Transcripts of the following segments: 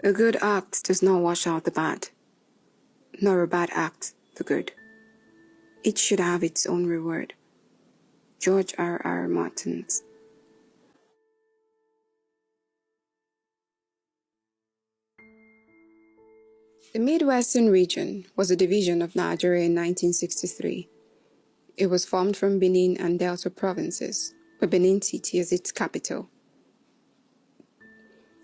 A good act does not wash out the bad, nor a bad act the good. It should have its own reward. George R. Martins. The Midwestern region was a division of Nigeria in 1963. It was formed from Benin and Delta provinces, with Benin City as its capital.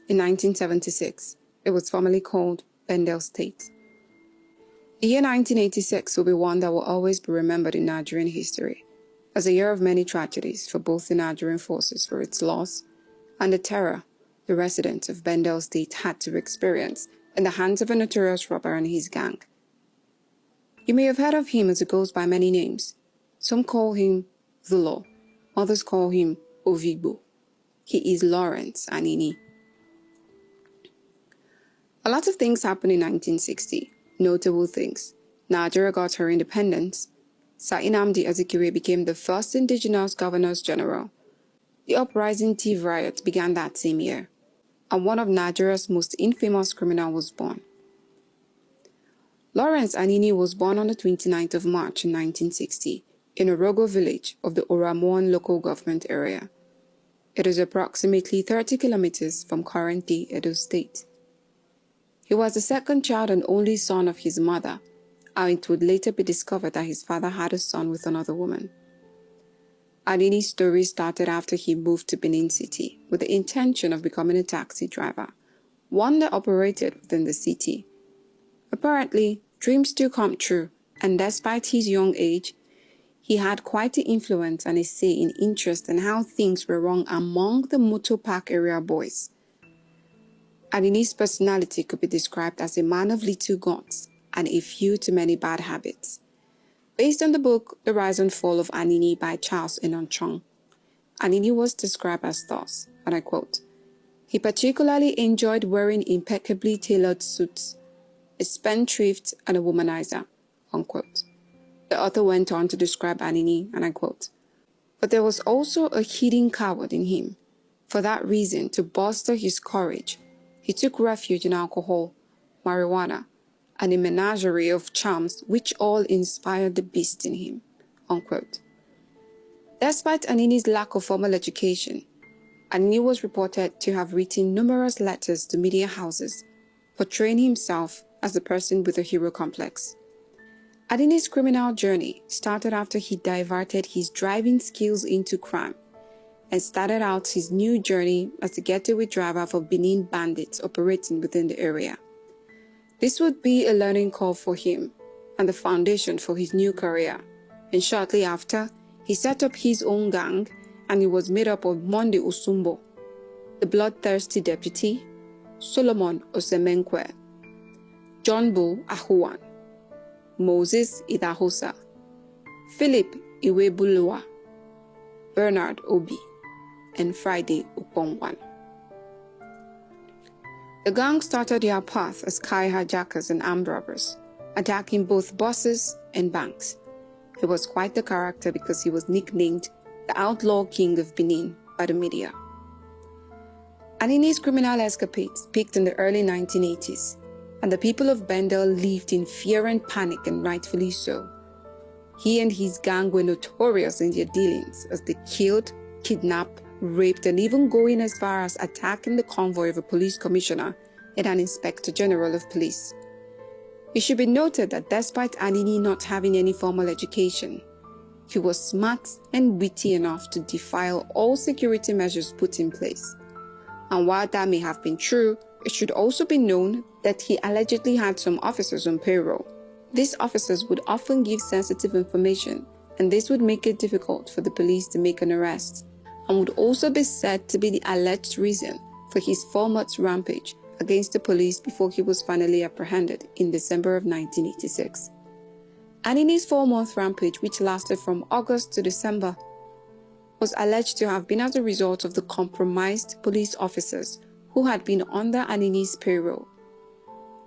In 1976, it was formally called Bendel State. The year 1986 will be one that will always be remembered in Nigerian history as a year of many tragedies for both the Nigerian forces for its loss and the terror the residents of Bendel State had to experience in the hands of a notorious robber and his gang. You may have heard of him as he goes by many names. Some call him the Law, others call him Ovigbo. He is Lawrence Anini. A lot of things happened in 1960, notable things. Nigeria got her independence. Sir Nnamdi Azikiwe became the first indigenous governor-general. The uprising thief riot began that same year, and one of Nigeria's most infamous criminals was born. Lawrence Anini was born on the 29th of March in 1960 in Orogo village of the Oramuan local government area. It is approximately 30 kilometers from current-day Edo State. He was the second child and only son of his mother, and it would later be discovered that his father had a son with another woman. Anini's story started after he moved to Benin City with the intention of becoming a taxi driver, one that operated within the city. Apparently, dreams do come true, and despite his young age, he had quite the influence and a say in interest in how things were run among the motor park area boys. Anini's personality could be described as a man of little guts and a few to many bad habits. Based on the book The Rise and Fall of Anini by Charles Enonchong, Anini was described as thus, and I quote, "He particularly enjoyed wearing impeccably tailored suits, a spendthrift and a womanizer," unquote. The author went on to describe Anini, and I quote, "But there was also a hidden coward in him. For that reason, to bolster his courage, he took refuge in alcohol, marijuana, and a menagerie of charms which all inspired the beast in him," unquote. Despite Anini's lack of formal education, Anini was reported to have written numerous letters to media houses, portraying himself as a person with a hero complex. Anini's criminal journey started after he diverted his driving skills into crime and started out his new journey as a getaway driver for Benin bandits operating within the area. This would be a learning curve for him and the foundation for his new career, and shortly after, he set up his own gang, and it was made up of Monde Usumbo, the bloodthirsty deputy, Solomon Osemenkwe, John Bull Ahuwan, Moses Idahosa, Philip Iwebulua, Bernard Obi, and Friday Upongwan. The gang started their path as sky hijackers and armed robbers, attacking both buses and banks. He was quite the character because he was nicknamed the Outlaw King of Benin by the media. Anini's criminal escapades peaked in the early 1980s, and the people of Bendel lived in fear and panic, and rightfully so. He and his gang were notorious in their dealings as they killed, kidnapped, raped, and even going as far as attacking the convoy of a police commissioner and an inspector general of police. It should be noted that despite Anini not having any formal education, he was smart and witty enough to defy all security measures put in place. And while that may have been true, it should also be known that he allegedly had some officers on payroll. These officers would often give sensitive information, and this would make it difficult for the police to make an arrest, and would also be said to be the alleged reason for his 4-month rampage against the police before he was finally apprehended in December of 1986. Anini's 4-month rampage, which lasted from August to December, was alleged to have been as a result of the compromised police officers who had been under Anini's payroll.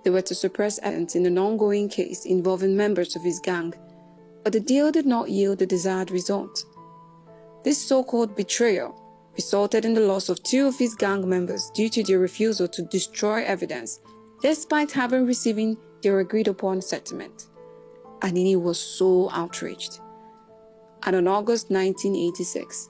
They were to suppress evidence in an ongoing case involving members of his gang, but the deal did not yield the desired result. This so-called betrayal resulted in the loss of 2 of his gang members due to their refusal to destroy evidence, despite having received their agreed-upon settlement. Anini was so outraged. And on August 1986,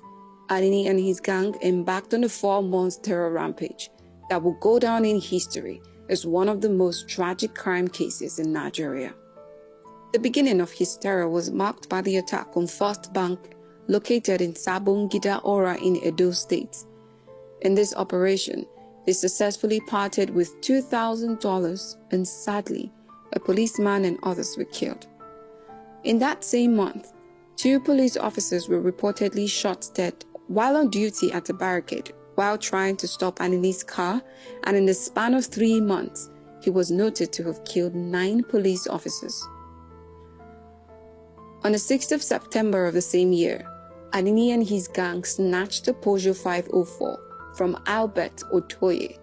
Anini and his gang embarked on a 4-month terror rampage that will go down in history as one of the most tragic crime cases in Nigeria. The beginning of his terror was marked by the attack on First Bank located in Sabongida Ora in Edo State. In this operation, they successfully parted with $2,000 and sadly, a policeman and others were killed. In that same month, 2 police officers were reportedly shot dead while on duty at a barricade while trying to stop Anini's car, and in the span of 3 months, he was noted to have killed 9 police officers. On the 6th of September of the same year, Anini and his gang snatched a Peugeot 504 from Albert Otoye,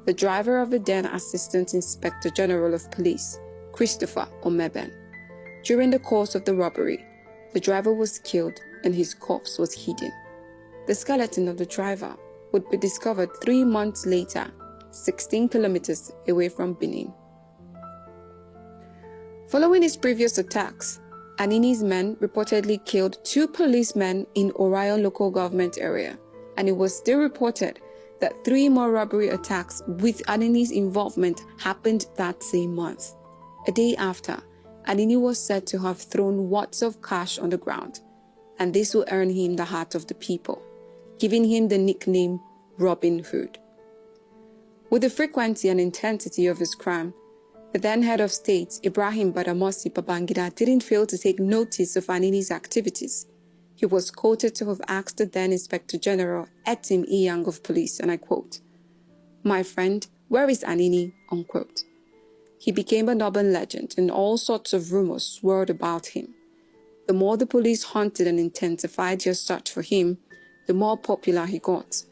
the driver of the then Assistant Inspector General of Police, Christopher Omeben. During the course of the robbery, the driver was killed and his corpse was hidden. The skeleton of the driver would be discovered 3 months later, 16 kilometers away from Benin. Following his previous attacks, Anini's men reportedly killed 2 policemen in Orion local government area, and it was still reported that 3 more robbery attacks with Anini's involvement happened that same month. A day after, Anini was said to have thrown wads of cash on the ground, and this will earn him the heart of the people, giving him the nickname Robin Hood. With the frequency and intensity of his crime, the then head of state, Ibrahim Badamasi Babangida, didn't fail to take notice of Anini's activities. He was quoted to have asked the then Inspector General, Etim Iyang of Police, and I quote, "My friend, where is Anini?" unquote. He became an urban legend and all sorts of rumors swirled about him. The more the police hunted and intensified their search for him, the more popular he got.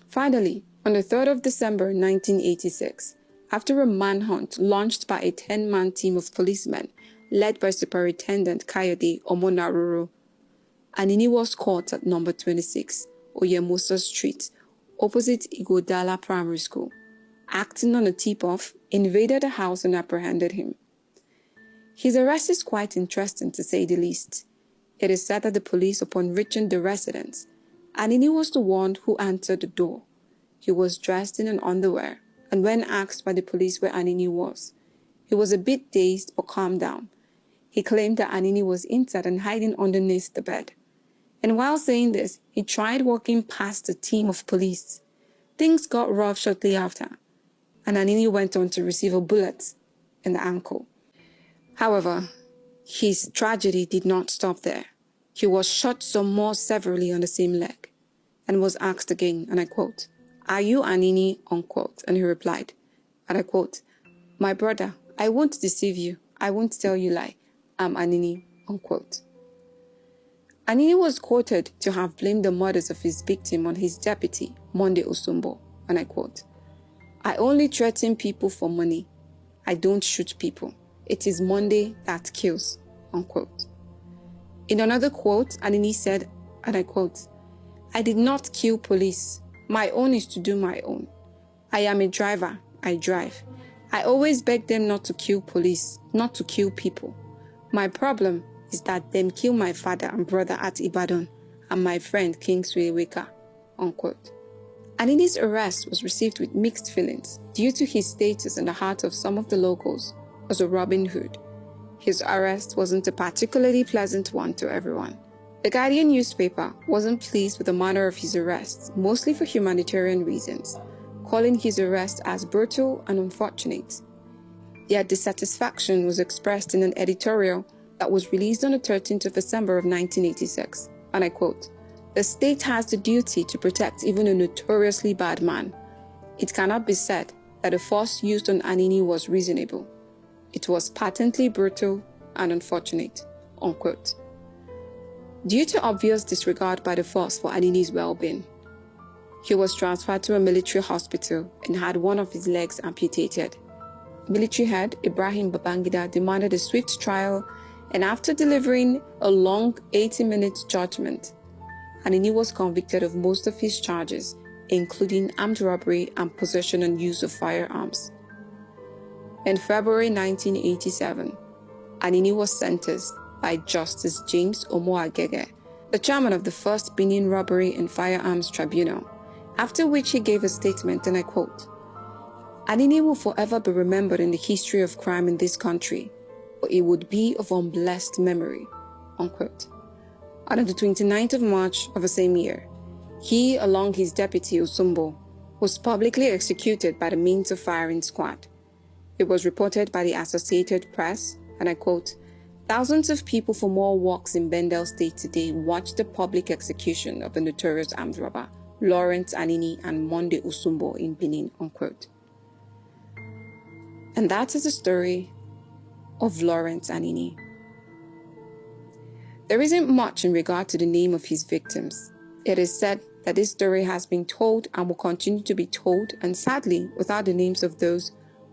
Finally, on the 3rd of December 1986, after a manhunt launched by a 10-man team of policemen led by Superintendent Kayode Omonaruru, Anini was caught at number 26, Oyemusa Street, opposite Igodala Primary School. Acting on a tip-off, invaded the house and apprehended him. His arrest is quite interesting to say the least. It is said that the police, upon reaching the residence, Anini was the one who answered the door. He was dressed in an underwear, and when asked by the police where Anini was, he was a bit dazed but calmed down. He claimed that Anini was inside and hiding underneath the bed. And while saying this, he tried walking past the team of police. Things got rough shortly after, and Anini went on to receive a bullet in the ankle. However, his tragedy did not stop there. He was shot some more severely on the same leg, and was asked again, and I quote, "Are you Anini?" unquote, and he replied, and I quote, "My brother, I won't deceive you. I won't tell you lie. I'm Anini," unquote. Anini was quoted to have blamed the murders of his victim on his deputy, Monday Osumbo, and I quote, "I only threaten people for money. I don't shoot people. It is Monday that kills," unquote. In another quote, Anini said, and I quote, "I did not kill police. My own is to do my own. I am a driver. I drive. I always beg them not to kill police, not to kill people. My problem is that them kill my father and brother at Ibadan and my friend Kingsway Weka," unquote. Anini's arrest was received with mixed feelings due to his status in the heart of some of the locals as a Robin Hood. His arrest wasn't a particularly pleasant one to everyone. The Guardian newspaper wasn't pleased with the manner of his arrest, mostly for humanitarian reasons, calling his arrest as brutal and unfortunate. Their dissatisfaction was expressed in an editorial that was released on the 13th of December of 1986, and I quote, "The state has the duty to protect even a notoriously bad man. It cannot be said that the force used on Anini was reasonable. It was patently brutal and unfortunate," unquote. Due to obvious disregard by the force for Anini's well-being, he was transferred to a military hospital and had one of his legs amputated. Military head Ibrahim Babangida demanded a swift trial, and after delivering a long 80-minute judgment, Anini was convicted of most of his charges, including armed robbery and possession and use of firearms. In February 1987, Anini was sentenced by Justice James Omoagege, the chairman of the first Benin Robbery and Firearms Tribunal, after which he gave a statement, and I quote, "Anini will forever be remembered in the history of crime in this country, but it would be of unblessed memory," unquote. And on the 29th of March of the same year, he, along his deputy Osumbo, was publicly executed by the means of firing squad. It was reported by the Associated Press, and I quote, "Thousands of people from all walks in Bendel State today watched the public execution of the notorious armed robber, Lawrence Anini and Monde Osumbo in Benin," unquote. And that is the story of Lawrence Anini. There isn't much in regard to the name of his victims. It is said that this story has been told and will continue to be told, and sadly, without the names of those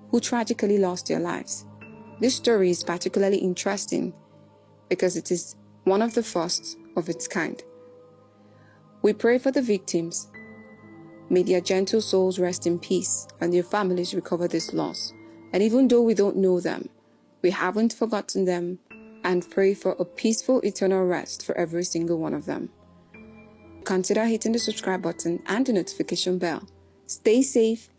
who tragically lost their lives. This story is particularly interesting because it is one of the first of its kind. We pray for the victims. May their gentle souls rest in peace and their families recover this loss. And even though we don't know them, we haven't forgotten them, and pray for a peaceful eternal rest for every single one of them. Consider hitting the subscribe button and the notification bell. Stay safe